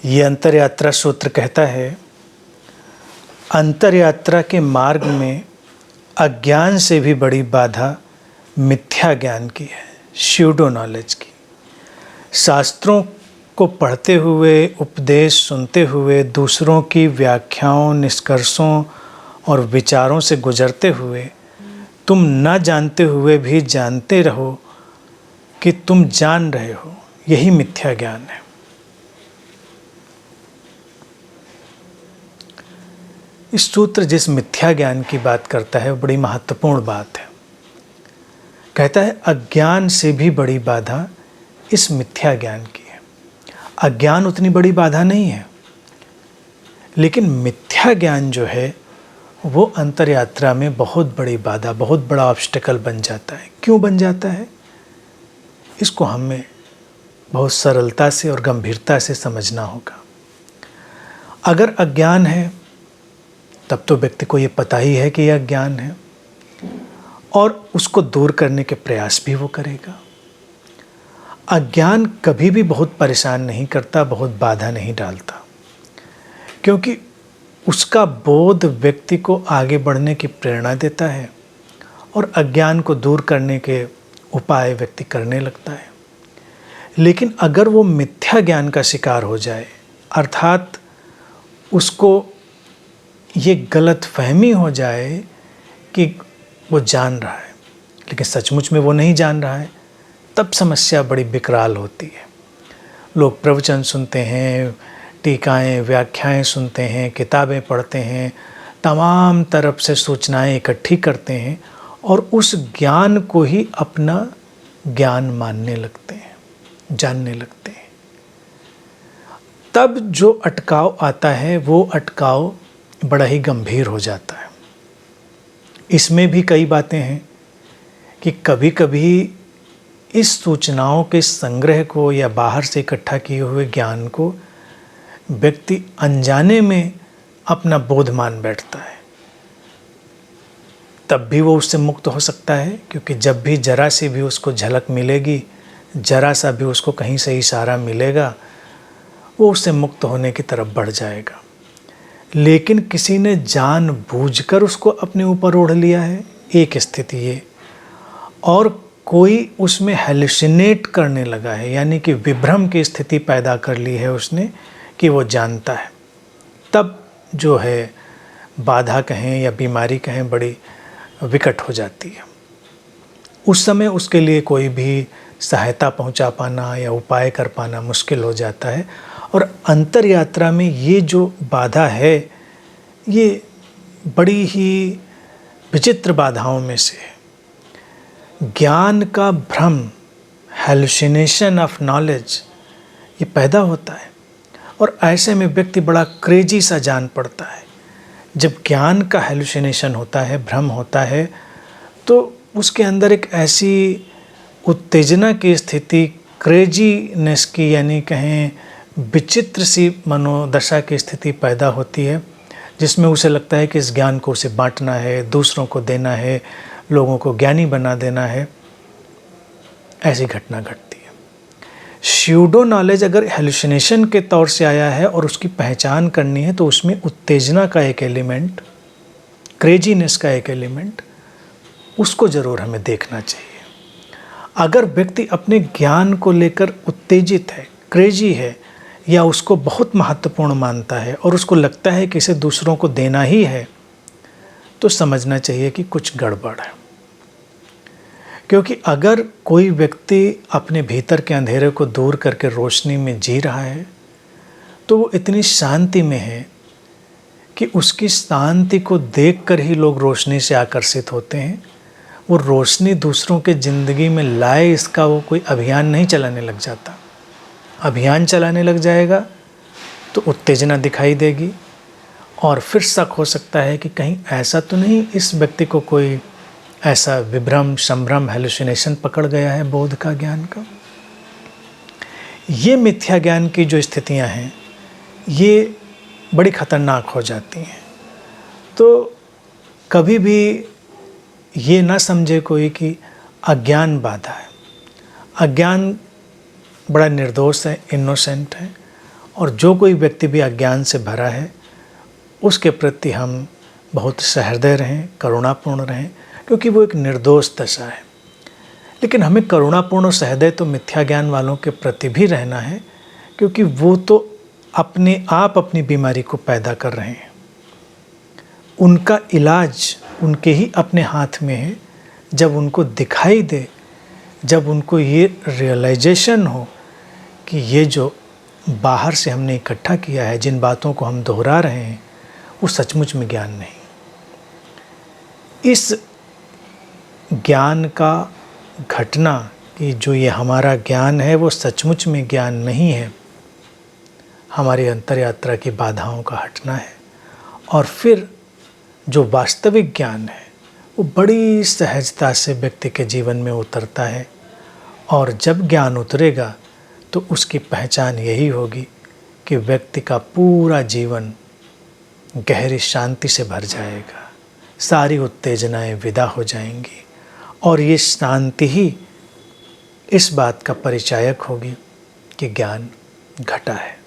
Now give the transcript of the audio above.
ये अंतर यात्रा सूत्र कहता है, अंतर यात्रा के मार्ग में अज्ञान से भी बड़ी बाधा मिथ्या ज्ञान की है, स्यूडो नॉलेज की। शास्त्रों को पढ़ते हुए, उपदेश सुनते हुए, दूसरों की व्याख्याओं, निष्कर्षों और विचारों से गुजरते हुए तुम न जानते हुए भी जानते रहो कि तुम जान रहे हो, यही मिथ्या ज्ञान है। इस सूत्र जिस मिथ्या ज्ञान की बात करता है वो बड़ी महत्वपूर्ण बात है। कहता है अज्ञान से भी बड़ी बाधा इस मिथ्या ज्ञान की है। अज्ञान उतनी बड़ी बाधा नहीं है, लेकिन मिथ्या ज्ञान जो है वो अंतर यात्रा में बहुत बड़ी बाधा, बहुत बड़ा ऑब्स्टेकल बन जाता है। क्यों बन जाता है, इसको हमें बहुत सरलता से और गंभीरता से समझना होगा। अगर अज्ञान है तब तो व्यक्ति को ये पता ही है कि यह अज्ञान है और उसको दूर करने के प्रयास भी वो करेगा। अज्ञान कभी भी बहुत परेशान नहीं करता, बहुत बाधा नहीं डालता, क्योंकि उसका बोध व्यक्ति को आगे बढ़ने की प्रेरणा देता है और अज्ञान को दूर करने के उपाय व्यक्ति करने लगता है। लेकिन अगर वो मिथ्या ज्ञान का शिकार हो जाए, अर्थात उसको ये गलत फहमी हो जाए कि वो जान रहा है लेकिन सचमुच में वो नहीं जान रहा है, तब समस्या बड़ी विकराल होती है। लोग प्रवचन सुनते हैं, टीकाएं, व्याख्याएं सुनते हैं, किताबें पढ़ते हैं, तमाम तरफ से सूचनाएं इकट्ठी करते हैं और उस ज्ञान को ही अपना ज्ञान मानने लगते हैं, जानने लगते हैं। तब जो अटकाव आता है वो अटकाव बड़ा ही गंभीर हो जाता है। इसमें भी कई बातें हैं कि कभी कभी इस सूचनाओं के संग्रह को या बाहर से इकट्ठा किए हुए ज्ञान को व्यक्ति अनजाने में अपना बोध मान बैठता है। तब भी वो उससे मुक्त हो सकता है, क्योंकि जब भी जरा सी भी उसको झलक मिलेगी, जरा सा भी उसको कहीं से इशारा मिलेगा, वो उससे मुक्त होने की तरफ बढ़ जाएगा। लेकिन किसी ने जानबूझकर उसको अपने ऊपर ओढ़ लिया है, एक स्थिति ये, और कोई उसमें हेलुसिनेट करने लगा है, यानी कि विभ्रम की स्थिति पैदा कर ली है उसने कि वो जानता है, तब जो है बाधा कहें या बीमारी कहें बड़ी विकट हो जाती है। उस समय उसके लिए कोई भी सहायता पहुंचा पाना या उपाय कर पाना मुश्किल हो जाता है। और अंतर यात्रा में ये जो बाधा है, ये बड़ी ही विचित्र बाधाओं में से है। ज्ञान का भ्रम, हेलुसिनेशन ऑफ नॉलेज, ये पैदा होता है और ऐसे में व्यक्ति बड़ा क्रेजी सा जान पड़ता है। जब ज्ञान का हेलुसिनेशन होता है, भ्रम होता है, तो उसके अंदर एक ऐसी उत्तेजना की स्थिति, क्रेजीनेस की, यानी कहें विचित्र सी मनोदशा की स्थिति पैदा होती है, जिसमें उसे लगता है कि इस ज्ञान को उसे बांटना है, दूसरों को देना है, लोगों को ज्ञानी बना देना है। ऐसी घटना घटती है। स्यूडो नॉलेज अगर हेलुसिनेशन के तौर से आया है और उसकी पहचान करनी है, तो उसमें उत्तेजना का एक एलिमेंट, क्रेजीनेस का एक एलिमेंट, उसको ज़रूर हमें देखना चाहिए। अगर व्यक्ति अपने ज्ञान को लेकर उत्तेजित है, क्रेजी है, या उसको बहुत महत्वपूर्ण मानता है और उसको लगता है कि इसे दूसरों को देना ही है, तो समझना चाहिए कि कुछ गड़बड़ है। क्योंकि अगर कोई व्यक्ति अपने भीतर के अंधेरे को दूर करके रोशनी में जी रहा है, तो वो इतनी शांति में है कि उसकी शांति को देखकर ही लोग रोशनी से आकर्षित होते हैं। वो रोशनी दूसरों के ज़िंदगी में लाए, इसका वो कोई अभियान नहीं चलाने लग जाता। अभियान चलाने लग जाएगा तो उत्तेजना दिखाई देगी और फिर शक हो सकता है कि कहीं ऐसा तो नहीं इस व्यक्ति को कोई ऐसा विभ्रम, संभ्रम, हेलुसिनेशन पकड़ गया है बोध का, ज्ञान का। ये मिथ्या ज्ञान की जो स्थितियां हैं, ये बड़ी खतरनाक हो जाती हैं। तो कभी भी ये ना समझे कोई कि अज्ञान बाधा है। अज्ञान बड़ा निर्दोष है, इनोसेंट है, और जो कोई व्यक्ति भी अज्ञान से भरा है उसके प्रति हम बहुत सहृदय रहें, करुणापूर्ण रहें, क्योंकि वो एक निर्दोष दशा है। लेकिन हमें करुणापूर्ण और सहृदय तो मिथ्या ज्ञान वालों के प्रति भी रहना है, क्योंकि वो तो अपने आप अपनी बीमारी को पैदा कर रहे हैं। उनका इलाज उनके ही अपने हाथ में है। जब उनको दिखाई दे, जब उनको ये रियलाइजेशन हो कि ये जो बाहर से हमने इकट्ठा किया है, जिन बातों को हम दोहरा रहे हैं, वो सचमुच में ज्ञान नहीं। इस ज्ञान का घटना कि जो ये हमारा ज्ञान है वो सचमुच में ज्ञान नहीं है, हमारी अंतर यात्रा की बाधाओं का हटना है। और फिर जो वास्तविक ज्ञान है वो बड़ी सहजता से व्यक्ति के जीवन में उतरता है। और जब ज्ञान उतरेगा तो उसकी पहचान यही होगी कि व्यक्ति का पूरा जीवन गहरी शांति से भर जाएगा, सारी उत्तेजनाएं विदा हो जाएंगी, और ये शांति ही इस बात का परिचायक होगी कि ज्ञान घटा है।